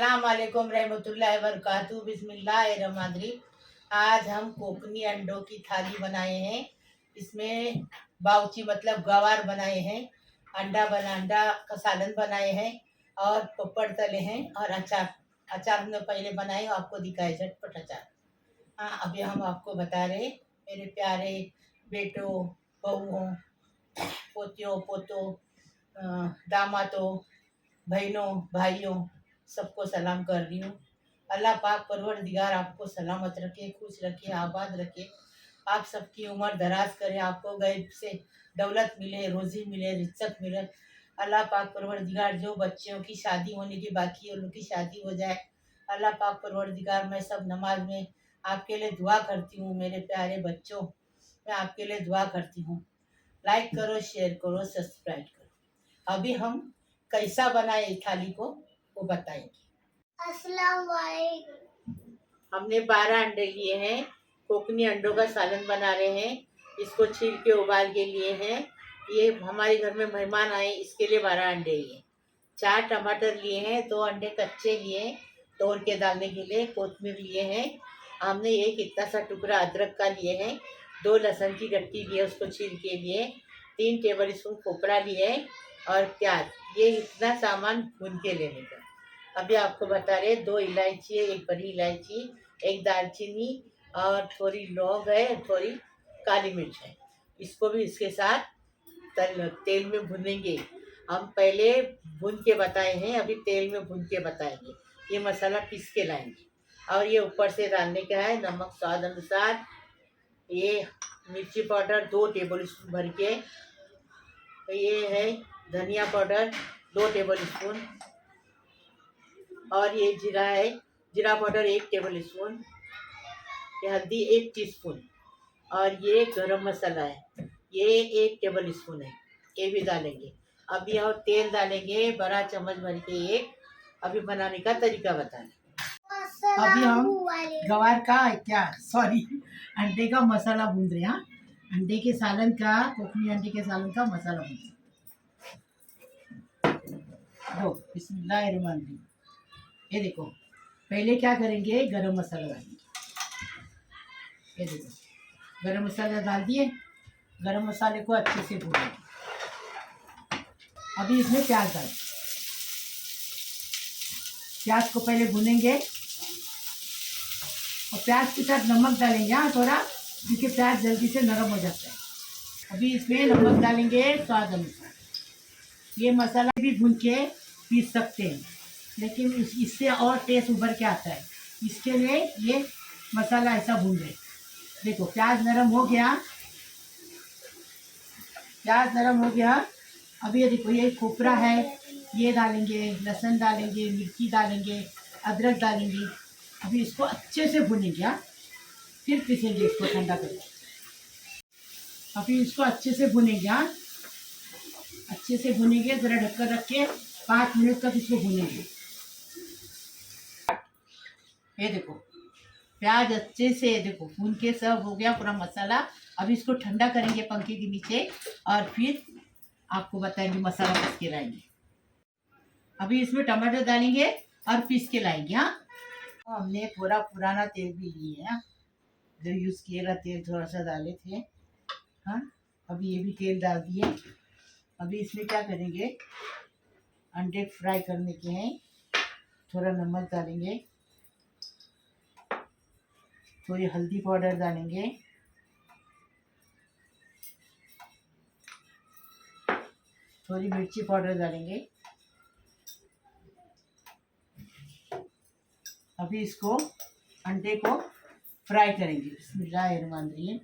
अस्सलाम वालेकुम रहमतुल्लाहि व बरकातहू। बिस्मिल्लाहिर्रहमानिर्रहीम। आज हम कोकनी अंडों की थाली बनाए हैं। इसमें बाउची मतलब गवार बनाए हैं, अंडा का सालन बनाए हैं और पपड़ तले हैं और अचार हमने पहले बनाए, आपको दिखाए झटपट अचार। हाँ, अभी हम आपको बता रहे मेरे प्यारे बेटों, बहुओं, पोतियों, पोतों, दामादों, बहनों, भाइयों, सबको सलाम कर रही हूँ। अल्लाह पाक परवरदिगार आपको सलामत रखे, खुश रखे, आबाद रखे। आप सबकी उम्र दराज करे, आपको गैब से दौलत मिले, रोज़ी मिले, रिज़्क़ मिले। अल्लाह पाक परवरदिगार जो बच्चियों की शादी होने की बाकी है उनकी शादी हो जाए। अल्लाह पाक परवरदिगार मैं सब नमाज में आपके लिए दुआ करती हूँ। मेरे प्यारे बच्चों, मैं आपके लिए दुआ करती हूँ। लाइक करो, शेयर करो, सब्सक्राइब करो। अभी हम कैसा बनाए इस थाली को वो बताएंगे। अस्सलाम वालेकुम। हमने 12 अंडे लिए हैं, कोकनी अंडों का सालन बना रहे हैं। इसको छील के उबाल के लिए हैं। ये हमारे घर में मेहमान आए, इसके लिए 12 अंडे लिए। 4 टमाटर लिए हैं, 2 अंडे कच्चे लिए तोड़ के डालने के लिए, कोतमीर लिए हैं। हमने एक इतना सा टुकड़ा अदरक का लिए हैं, 2 लहसुन की गट्टी लिए उसको छील के लिए, 3 टेबल स्पून खोपड़ा लिए और प्याज। ये इतना सामान भून के लेने का। अभी आपको बता रहे 2 इलायची है, एक बड़ी इलायची, एक दालचीनी और थोड़ी लौंग है, थोड़ी काली मिर्च है। इसको भी इसके साथ तेल में भुनेंगे। हम पहले भून के बताए हैं, अभी तेल में भून के बताएंगे। ये मसाला पीस के लाएंगे और ये ऊपर से डालने का है नमक स्वाद अनुसार। ये मिर्ची पाउडर 2 टेबल स्पून भर के, ये है धनिया पाउडर 2 टेबल स्पून और ये जीरा है, जीरा पाउडर 1 टेबल स्पून, ये हल्दी 1 टीस्पून और ये गरम मसाला है, ये 1 टेबल स्पून है, ये भी डालेंगे। अभी और तेल डालेंगे बड़ा चम्मच भर के एक। अभी बनाने का तरीका बताएं। अभी हम गवार का अंडे का मसाला भून रहे हैं। अंडे के सालन का, कोकनी अंडे के सालन का मसाला भून रहे हैं। बिस्मिल्लाहिर्रहमानिर्रहीम। ये देखो, पहले क्या करेंगे, गरम मसाला डालेंगे। ये देखो, गरम मसाला डाल दिए। गरम मसाले को अच्छे से भूनेंगे। अभी इसमें प्याज डालें। प्याज को पहले भूनेंगे और प्याज के साथ नमक डालेंगे। हाँ, थोड़ा, क्योंकि प्याज जल्दी से नरम हो जाता है। अभी इसमें नमक डालेंगे स्वाद अनुसार। ये मसाला भी भून के पीस सकते हैं, लेकिन इससे और टेस्ट उभर के आता है। इसके लिए ये मसाला ऐसा भून रहे। देखो, प्याज नरम हो गया, प्याज नरम हो गया। अभी ये देखो, ये खोपरा है, ये डालेंगे, लहसुन डालेंगे, मिर्ची डालेंगे, अदरक डालेंगे। अभी इसको अच्छे से भूनेंगे। फिर पीसेंगे इसको ठंडा करके। अभी इसको अच्छे से भूनेंगे। अच्छे से भूनेंगे, ज़रा ढक्कन रख के 5 मिनट तक इसको भूनेंगे। ये देखो, प्याज अच्छे से देखो भून के सब हो गया पूरा मसाला। अभी इसको ठंडा करेंगे पंखे के नीचे और फिर आपको बताएंगे मसाला पीस के लाएंगे। अभी इसमें टमाटर डालेंगे और पीस के लाएंगे। हमने पूरा पुराना तेल भी लिए हैं, जो यूज़ किए रहा तेल थोड़ा सा डाले थे। अभी ये भी तेल डाल दिए। अभी इसमें क्या करेंगे, अंडे फ्राई करने के हैं। थोड़ा नमक डालेंगे, थोड़ी हल्दी पाउडर डालेंगे, थोड़ी मिर्ची पाउडर डालेंगे। अभी इसको अंडे को फ्राई करेंगे। बिस्मिल्लाहिर्रहमानिर्रहीम।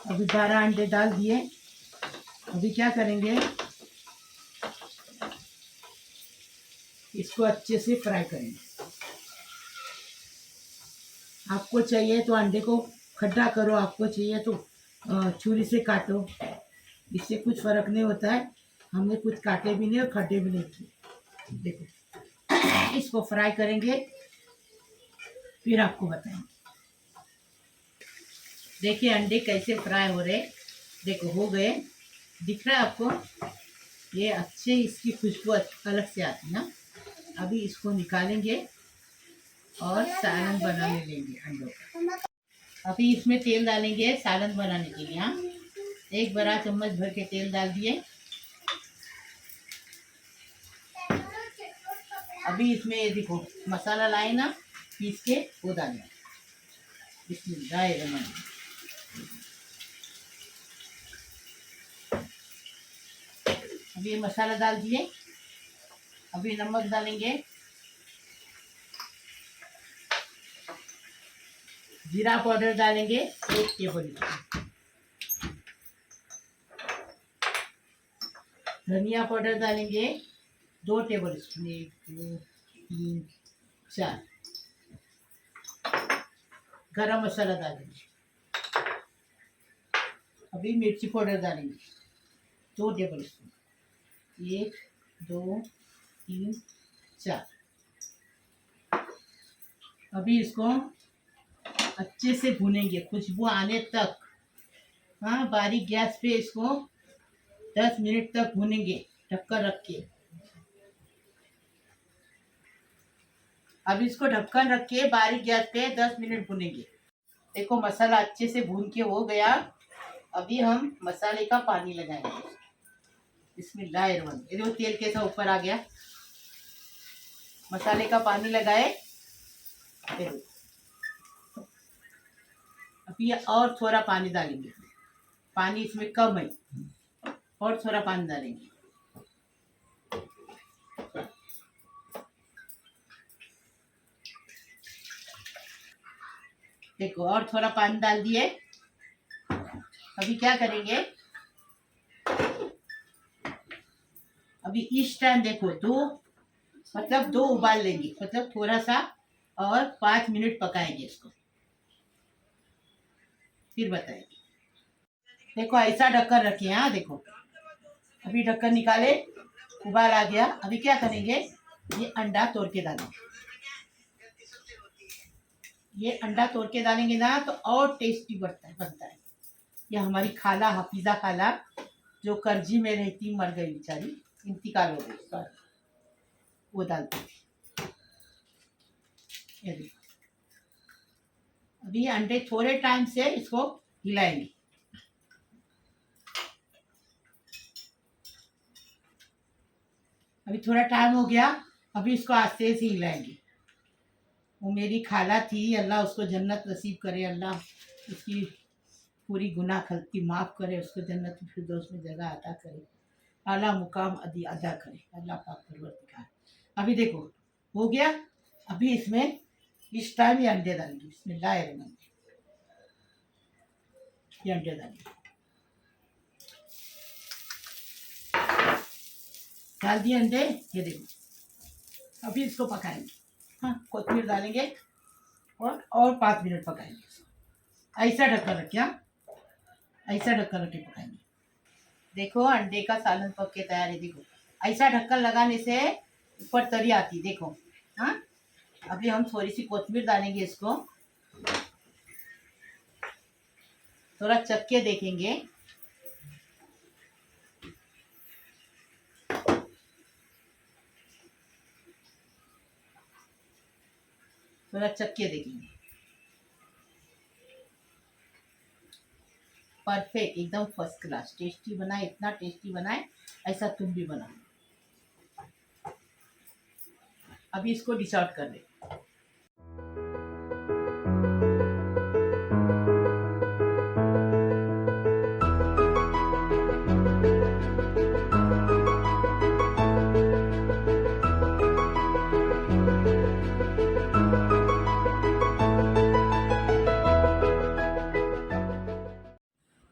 अभी 12 अंडे डाल दिए। अभी क्या करेंगे, इसको अच्छे से फ्राई करेंगे। आपको चाहिए तो अंडे को खट्टा करो, आपको चाहिए तो छुरी से काटो, इससे कुछ फ़र्क नहीं होता है। हमने कुछ काटे भी नहीं और खट्टे भी नहीं किए। देखो, इसको फ्राई करेंगे, फिर आपको बताएंगे। देखिए अंडे कैसे फ्राई हो रहे। देखो हो गए, दिख रहा है आपको? ये अच्छे इसकी खुशबू अलग से आती है ना। अभी इसको निकालेंगे और सालन बनाने लेंगे अंडों का। अभी इसमें तेल डालेंगे सालन बनाने के लिए। हाँ, एक बड़ा चम्मच भर के तेल डाल दिए। अभी इसमें ये देखो मसाला लाए ना पीस के, वो डालना। बिस्मिल्लाहिर्रहमानिर्रहीम। अभी ये मसाला डाल दिए। अभी नमक डालेंगे, जीरा पाउडर डालेंगे 1 टेबल स्पून, धनिया पाउडर डालेंगे 2 टेबल स्पून, 1 2 3 4, गरम मसाला डालेंगे। अभी मिर्ची पाउडर डालेंगे 2 टेबल स्पून, 1 2 3 4। अभी इसको अच्छे से भूनेंगे खुशबू आने तक। हाँ, बारीक गैस पे इसको 10 मिनट तक भूनेंगे ढक्कन रख के। अब इसको ढक्कन रख के बारीक गैस पे 10 मिनट भूनेंगे। देखो मसाला अच्छे से भून के हो गया। अभी हम मसाले का पानी लगाएंगे। बिस्मिल्लाहिर्रहमानिर्रहीम। ये देखो तेल कैसा ऊपर आ गया। मसाले का पानी लगाए। अभी और थोड़ा पानी डालेंगे। पानी इसमें कम है, और थोड़ा पानी डालेंगे। देखो और थोड़ा पानी डाल दिए। अभी क्या करेंगे, अभी इस टाइम देखो दो उबाल लेंगे, मतलब थोड़ा सा, और 5 मिनट पकाएंगे इसको, फिर बताएंगे। देखो ऐसा ढक्कन रखे। हाँ देखो, अभी ढक्कन निकाले, उबाल आ गया। अभी क्या करेंगे, ये अंडा तोड़ के डालेंगे। ये अंडा तोड़ के डालेंगे ना तो और टेस्टी बनता है। ये हमारी खाला, हफीजा खाला, जो करजी में रहती, मर गई बेचारी, इंतकाल हो गई उसका, वो डालती थी। ये देखो, अभी अंडे थोड़े टाइम से इसको हिलाएंगे। अभी थोड़ा टाइम हो गया। अभी इसको आस्ते से हिलाएंगे। वो मेरी खाला थी, अल्लाह उसको जन्नत नसीब करे, अल्लाह उसकी पूरी गुनाह खलती माफ़ करे, उसको जन्नत फिरदौस में जगह अता करे, आला मुकाम अदा करे, अल्लाह पाक परवरदिगार। अभी देखो हो गया। अभी इसमें इस टाइम ये अंडे डालेंगे। बिस्मिल्लाहिर्रहमानिर्रहीम। ये अंडे डालेंगे, डाल दिए अंडे। ये देखो, अभी इसको पकाएंगे। हाँ, कोथिमीर डालेंगे और 5 मिनट पकाएंगे। ऐसा ढक्कन रखे। हाँ, ऐसा ढक्कन रख के पकाएंगे। देखो अंडे का सालन पक के तैयार है। देखो ऐसा ढक्कन लगाने से ऊपर तरी आती, देखो। हाँ, अभी हम थोड़ी सी कोथिमीर डालेंगे, इसको थोड़ा चख के देखेंगे। थोड़ा चख के देखेंगे। परफेक्ट, एकदम फर्स्ट क्लास टेस्टी बनाए, इतना टेस्टी बनाए ऐसा तुम भी बनाओ। अभी इसको डिश आउट कर ले।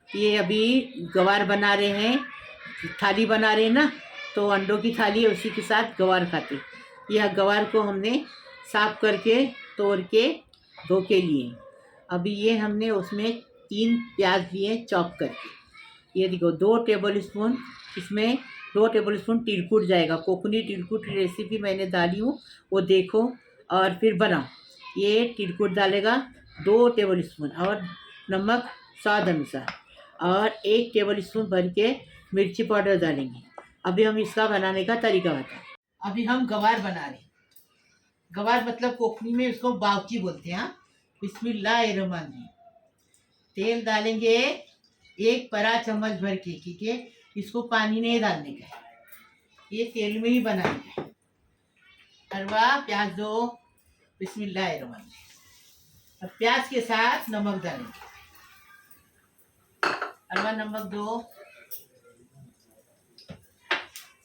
ये अभी गवार बना रहे हैं, थाली बना रहे हैं ना, तो अंडों की थाली है, उसी के साथ गवार खाते। यह गवार को हमने साफ करके तोड़ के धो के लिए। अभी ये हमने उसमें 3 प्याज लिए चॉप करके। ये देखो 2 टेबल स्पून, इसमें 2 टेबल स्पून तिलकुट जाएगा। कोकनी तिलकुट रेसिपी मैंने डाली हूँ, वो देखो और फिर बनाओ। ये तिलकुट डालेगा 2 टेबल स्पून, और नमक स्वाद अनुसार, और 1 टेबल स्पून भर के मिर्ची पाउडर डालेंगे। अभी हम इसका बनाने का तरीका बताएं। अभी हम गवार बना रहे हैं। गवार मतलब कोकनी में उसको बावची बोलते हैं। हाँ, बिस्मिल्लाहिर्रहमानिर्रहीम। तेल डालेंगे 1 बड़ा चम्मच भर के, ठीक है। इसको पानी नहीं डालने का है, ये तेल में ही बनाएंगे। अरवा प्याज दो, बिस्मिल्लाहिर्रहमानिर्रहीम। अब प्याज के साथ नमक डालेंगे। अरवा नमक दो,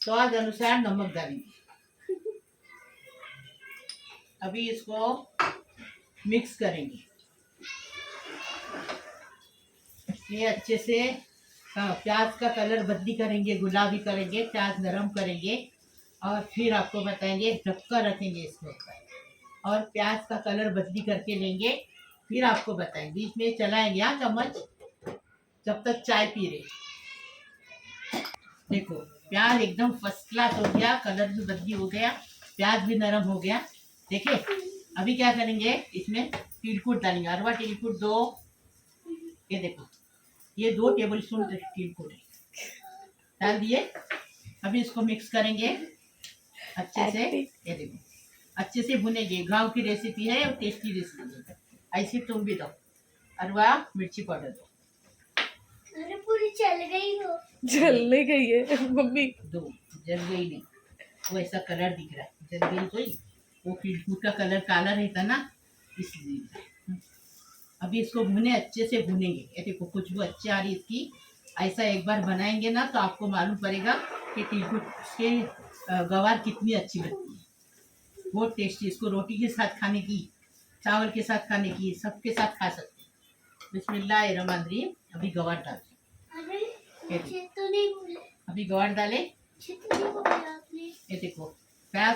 स्वाद अनुसार नमक डालेंगे। अभी इसको मिक्स करेंगे। ये अच्छे से प्याज का कलर बदली करेंगे, गुलाबी करेंगे, प्याज नरम करेंगे और फिर आपको बताएंगे। ढककर रखेंगे इसके ऊपर और प्याज का कलर बदली करके लेंगे, फिर आपको बताएंगे। बीच में चलाएंगे हाँ चम्मच, जब तक चाय पी रहे। देखो प्याज एकदम फर्स्ट क्लास हो गया, कलर भी बदली हो गया, प्याज भी नरम हो गया। देखिए अभी क्या करेंगे, इसमें तिलकुट डालेंगे। अरवा तिलकुट दो, ये देखो ये 2 टेबल स्पून तिलकुट है, डाल दिए। अभी इसको मिक्स करेंगे अच्छे से। ये देखो अच्छे से भुनेंगे। गांव की रेसिपी है और टेस्टी रेसिपी है, ऐसी तुम भी दो। अरवा मिर्ची पाउडर दो। अरे पूरी चल गई हो। जलने गई है मम्मी। दो, जल गई नहीं, वो ऐसा कलर दिख रहा है, जल गई तो ही। वो तिलकुट का कलर काला रहता ना, इसलिए। अभी इसको भुने, अच्छे से भुनेंगे। ये देखो खुशबू अच्छी आ रही है इसकी। ऐसा एक बार बनाएंगे ना तो आपको मालूम पड़ेगा कि तिलकुट के गवार कितनी अच्छी लगती है। बहुत टेस्टी। इसको रोटी के साथ खाने की, चावल के साथ खाने की, सबके साथ खा सकते हैं। बिस्मिल्लाहिर्रहमानिर्रहीम। अभी गवार डालते। अरे अच्छे तो नहीं बोले। अभी गवार डाले। अच्छे तो नहीं बोले आपने। ये देखो प्याज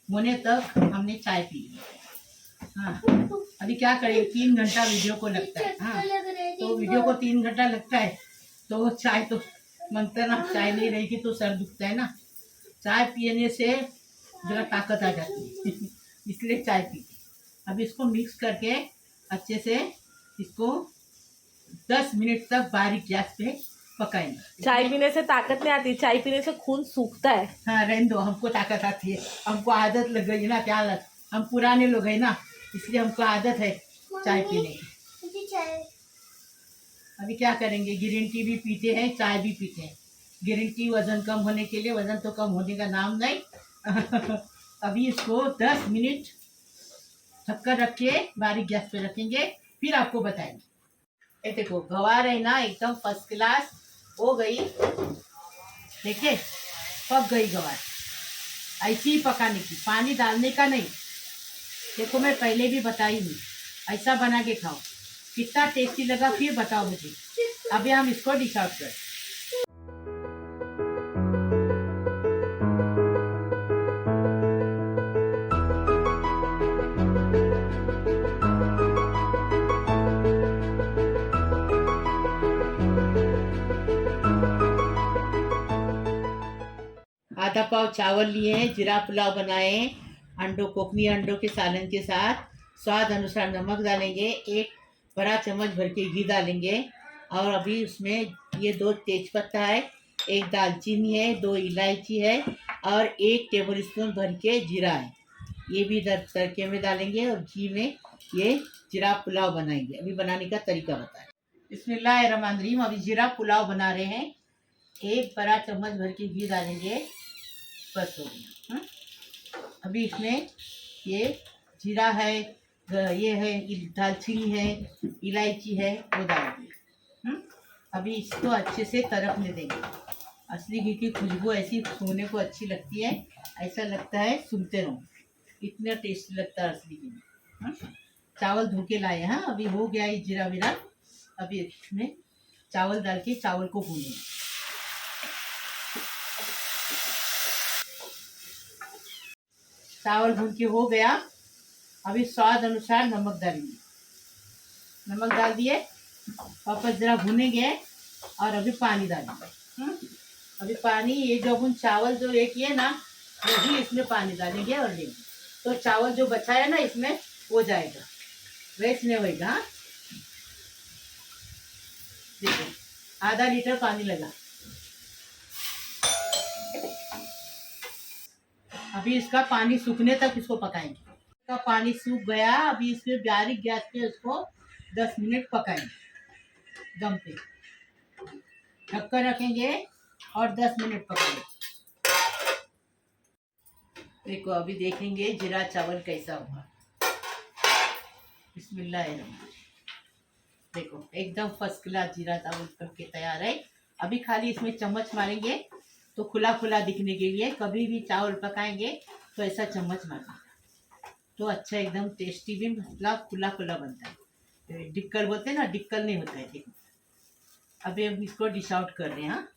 होने तक हमने चाय पी ली। हाँ अभी क्या करें, 3 घंटा वीडियो को लगता है। हाँ तो वीडियो को 3 घंटा लगता है तो चाय तो मांगता ना, चाय नहीं रहेगी तो सर दुखता है ना। चाय पीने से जरा ताकत आ जाती है इसलिए चाय पीते। अभी इसको मिक्स करके अच्छे से इसको 10 मिनट तक बारीक गैस पे पकाएंगे। चाय पीने से ताकत नहीं आती, चाय पीने से खून सूखता है। हाँ रहने दो, हमको ताकत आती है, हमको आदत लग गई ना। क्या लग, हम पुराने लोग हैं ना, इसलिए हमको आदत है चाय पीने की। मुझे चाय। अभी क्या करेंगे, ग्रीन टी भी पीते हैं, चाय भी पीते हैं। ग्रीन टी वजन कम होने के लिए, वजन तो कम होने का नाम नहीं अभी इसको 10 मिनट ढककर रख के बारीक गैस पे रखेंगे, फिर आपको बताएंगे। ये देखो गवार है ना एकदम फर्स्ट क्लास हो गई। देखिए पक गई गवार। ऐसी ही पकाने की, पानी डालने का नहीं। देखो मैं पहले भी बताई हूँ, ऐसा बना के खाओ, कितना टेस्टी लगा फिर बताओ मुझे। अभी हम इसको डिश आउट करें। आधा पाव चावल लिए हैं, जीरा पुलाव बनाए हैं, अंडों कोकनी अंडों के सालन के साथ। स्वाद अनुसार नमक डालेंगे, 1 बड़ा चम्मच भर के घी डालेंगे और अभी उसमें ये 2 तेजपत्ता है, 1 दालचीनी है, 2 इलायची है और 1 टेबल स्पून भर के जीरा है। ये भी तड़के में डालेंगे और घी में ये जीरा पुलाव बनाएंगे। अभी बनाने का तरीका बताएं। बिस्मिल्लाहिर्रहमानिर्रहीम। अभी जीरा पुलाव बना रहे हैं। 1 बड़ा चम्मच भर के घी डालेंगे, बस हो गया। अभी इसमें ये जीरा है, ये है दालचीनी है, इलायची है, वो डालेंगे। अभी इसको अच्छे से तड़कने देंगे। असली घी की खुशबू ऐसी सोने को अच्छी लगती है, ऐसा लगता है सुनते रहो, इतना टेस्टी लगता है असली घी। चावल धो के लाए। हाँ अभी हो गया ये जीरा वीरा। अभी इसमें चावल डाल के चावल को भूनेंगे। चावल भून के हो गया। अभी स्वाद अनुसार नमक डालेंगे। नमक डाल दिए, वापस जरा भुनेंगे और अभी पानी डालेंगे। अभी पानी, ये जो अपन चावल जो ये किए ना, वही इसमें पानी डालेंगे और लेंगे तो चावल जो बचा है ना इसमें हो जाएगा, वेस्ट नहीं होएगा। देखो आधा लीटर पानी लगा। अभी इसका पानी सूखने तक इसको पकाएंगे। इसका पानी सूख गया, अभी इसमें बारीक गैस पे इसको 10 मिनट पकाएंगे दम पे। ढककर रखेंगे और 10 मिनट पकाएंगे। देखो अभी देखेंगे जीरा चावल कैसा हुआ। बिस्मिल्लाहिर्रहमानिर्रहीम। देखो एकदम फर्स्ट क्लास जीरा चावल करके तैयार है। अभी खाली इसमें चम्मच मारेंगे तो खुला खुला दिखने के लिए, कभी भी चावल पकाएंगे तो ऐसा चम्मच मारना तो अच्छा एकदम टेस्टी भी मतलब खुला खुला बनता है। डिक्कल बोलते हैं ना, डिक्कल नहीं होता है। देखो अभी हम इसको डिश आउट कर रहे हैं। हाँ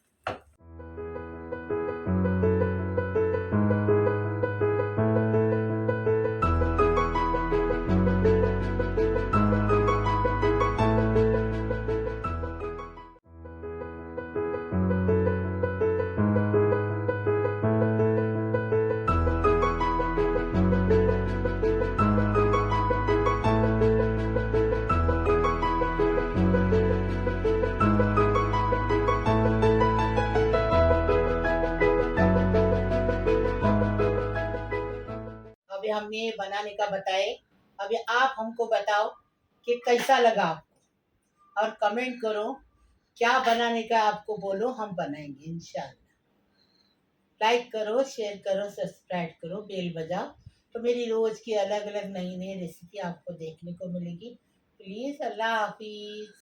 अभी हमने ये बनाने का बताए। अभी आप हमको बताओ कि कैसा लगा और कमेंट करो क्या बनाने का आपको बोलो, हम बनाएंगे इंशाल्लाह। लाइक करो, शेयर करो, सब्सक्राइब करो, बेल बजाओ तो मेरी रोज़ की अलग अलग नई नई रेसिपी आपको देखने को मिलेगी। प्लीज़। अल्लाह हाफिज़।